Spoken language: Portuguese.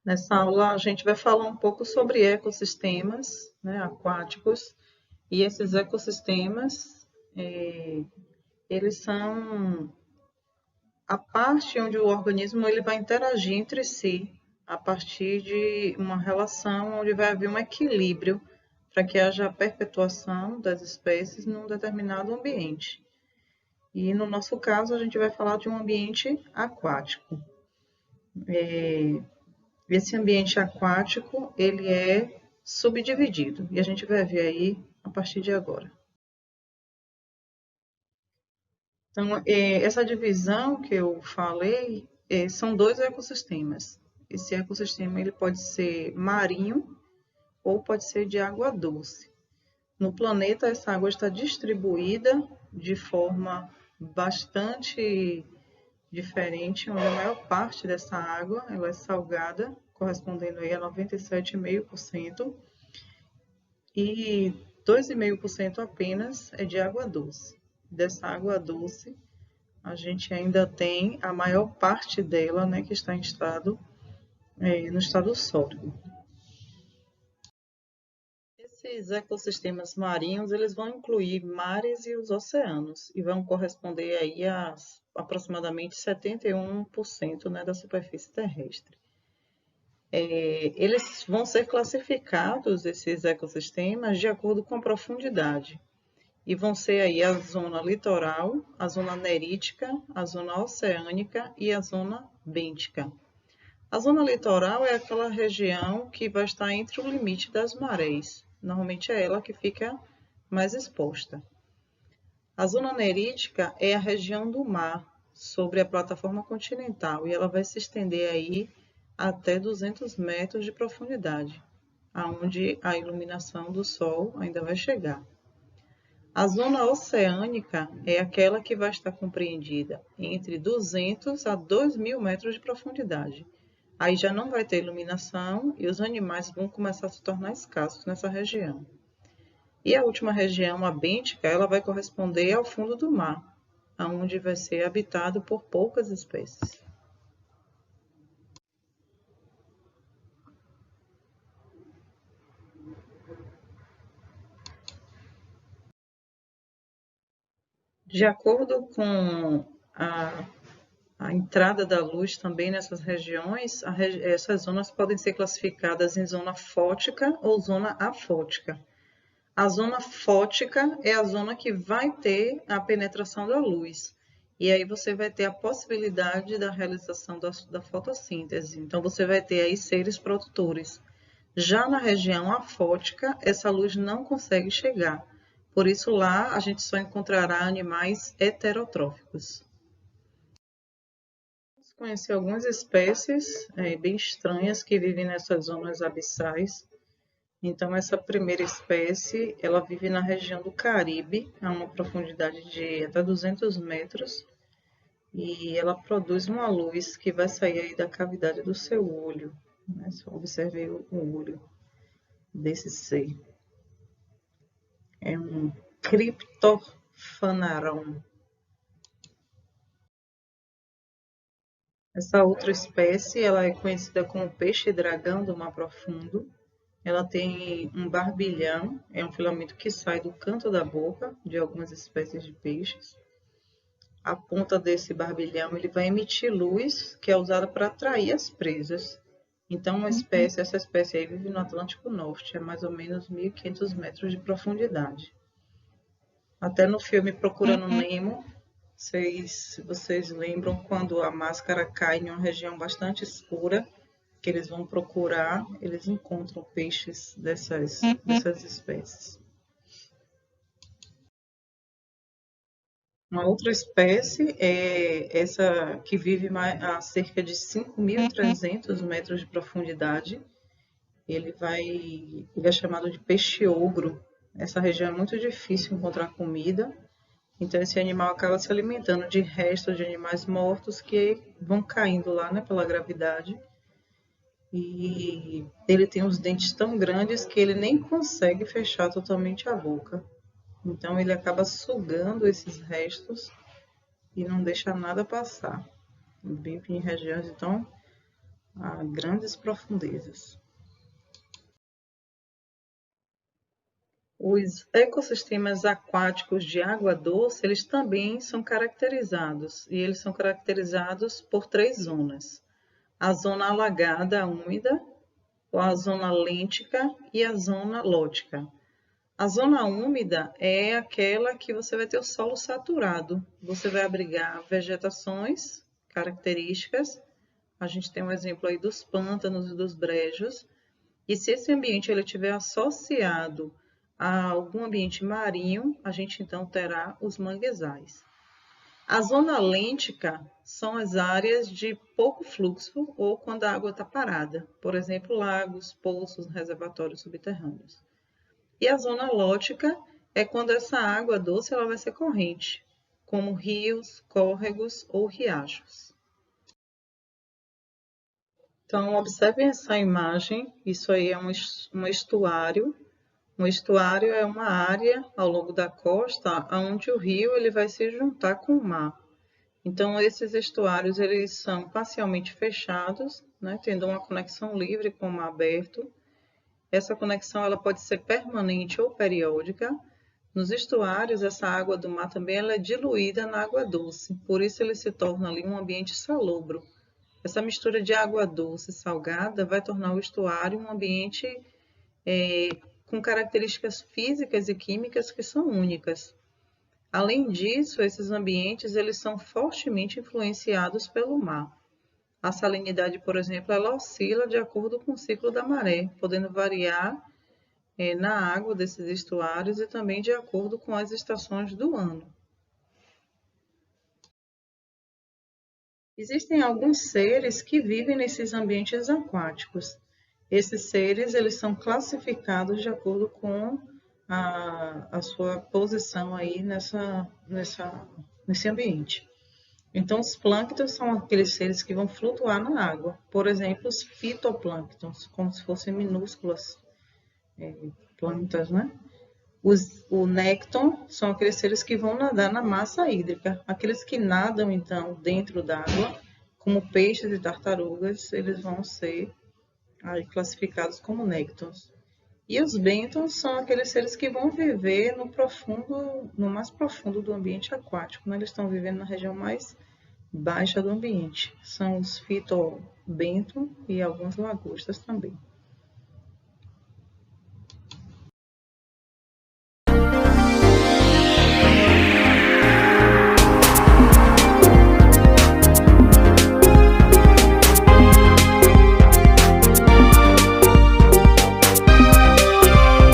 Nessa aula, a gente vai falar um pouco sobre ecossistemas, né, aquáticos, e esses ecossistemas, eles são a parte onde o organismo ele vai interagir entre si a partir de uma relação onde vai haver um equilíbrio para que haja a perpetuação das espécies num determinado ambiente. E no nosso caso, a gente vai falar de um ambiente aquático. Esse ambiente aquático, ele é subdividido, e a gente vai ver aí a partir de agora. Então, essa divisão que eu falei, são dois ecossistemas. Esse ecossistema ele pode ser marinho ou pode ser de água doce. No planeta, essa água está distribuída de forma bastante diferente, onde a maior parte dessa água ela é salgada, correspondendo aí a 97,5%, e 2,5% apenas é de água doce. Dessa água doce, a gente ainda tem a maior parte dela, né, que está em no estado sólido. Esses ecossistemas marinhos, eles vão incluir mares e os oceanos, e vão corresponder aí a aproximadamente 71%, né, da superfície terrestre. Eles vão ser classificados, esses ecossistemas, de acordo com a profundidade. E vão ser aí a zona litoral, a zona nerítica, a zona oceânica e a zona bêntica. A zona litoral é aquela região que vai estar entre o limite das marés. Normalmente é ela que fica mais exposta. A zona nerítica é a região do mar, sobre a plataforma continental, e ela vai se estender aí até 200 metros de profundidade, aonde a iluminação do sol ainda vai chegar. A zona oceânica é aquela que vai estar compreendida entre 200 a 2.000 metros de profundidade. Aí já não vai ter iluminação e os animais vão começar a se tornar escassos nessa região. E a última região, a bêntica, ela vai corresponder ao fundo do mar, onde vai ser habitado por poucas espécies. De acordo com a entrada da luz também nessas regiões, essas zonas podem ser classificadas em zona fótica ou zona afótica. A zona fótica é a zona que vai ter a penetração da luz. E aí você vai ter a possibilidade da realização da fotossíntese. Então, você vai ter aí seres produtores. Já na região afótica, essa luz não consegue chegar. Por isso, lá a gente só encontrará animais heterotróficos. Vamos conhecer algumas espécies bem estranhas que vivem nessas zonas abissais. Então, essa primeira espécie, ela vive na região do Caribe, a uma profundidade de até 200 metros, e ela produz uma luz que vai sair aí da cavidade do seu olho, né? Só observe o olho desse ser. É um Cryptophanaron. Essa outra espécie, ela é conhecida como peixe-dragão do mar profundo. Ela tem um barbilhão, é um filamento que sai do canto da boca de algumas espécies de peixes. A ponta desse barbilhão ele vai emitir luz, que é usada para atrair as presas. Então, essa espécie aí vive no Atlântico Norte, a mais ou menos 1.500 metros de profundidade. Até no filme Procurando Nemo, vocês lembram quando a máscara cai em uma região bastante escura, que eles vão procurar, eles encontram peixes dessas espécies. Uma outra espécie é essa que vive a cerca de 5.300 metros de profundidade. Ele é chamado de peixe-ogro. Essa região é muito difícil encontrar comida, então esse animal acaba se alimentando de restos de animais mortos que vão caindo lá, né, pela gravidade. E ele tem os dentes tão grandes que ele nem consegue fechar totalmente a boca. Então ele acaba sugando esses restos e não deixa nada passar. Vive em regiões então a grandes profundezas. Os ecossistemas aquáticos de água doce, eles também são caracterizados, e eles são caracterizados por 3 zonas: a zona alagada úmida, a zona lêntica e a zona lótica. A zona úmida é aquela que você vai ter o solo saturado, você vai abrigar vegetações características, a gente tem um exemplo aí dos pântanos e dos brejos, e se esse ambiente ele estiver associado a algum ambiente marinho, a gente então terá os manguezais. A zona lêntica são as áreas de pouco fluxo ou quando a água está parada, por exemplo, lagos, poços, reservatórios subterrâneos. E a zona lótica é quando essa água doce ela vai ser corrente, como rios, córregos ou riachos. Então, observem essa imagem, isso aí é um estuário. Um estuário é uma área ao longo da costa onde o rio ele vai se juntar com o mar. Então, esses estuários eles são parcialmente fechados, né, tendo uma conexão livre com o mar aberto. Essa conexão ela pode ser permanente ou periódica. Nos estuários, essa água do mar também ela é diluída na água doce, por isso ele se torna ali um ambiente salobro. Essa mistura de água doce e salgada vai tornar o estuário um ambiente com características físicas e químicas que são únicas. Além disso, esses ambientes eles são fortemente influenciados pelo mar. A salinidade, por exemplo, ela oscila de acordo com o ciclo da maré, podendo variar na água desses estuários e também de acordo com as estações do ano. Existem alguns seres que vivem nesses ambientes aquáticos. Esses seres eles são classificados de acordo com a sua posição aí nesse ambiente. Então, os plânctons são aqueles seres que vão flutuar na água. Por exemplo, os fitoplânctons, como se fossem minúsculas plântulas, né? O nécton são aqueles seres que vão nadar na massa hídrica. Aqueles que nadam, então, dentro d'água, como peixes e tartarugas, eles vão ser aí classificados como néctons. E os bêntons são aqueles seres que vão viver no mais profundo do ambiente aquático, né? Eles estão vivendo na região mais baixa do ambiente. São os fitobênton e algumas lagostas também.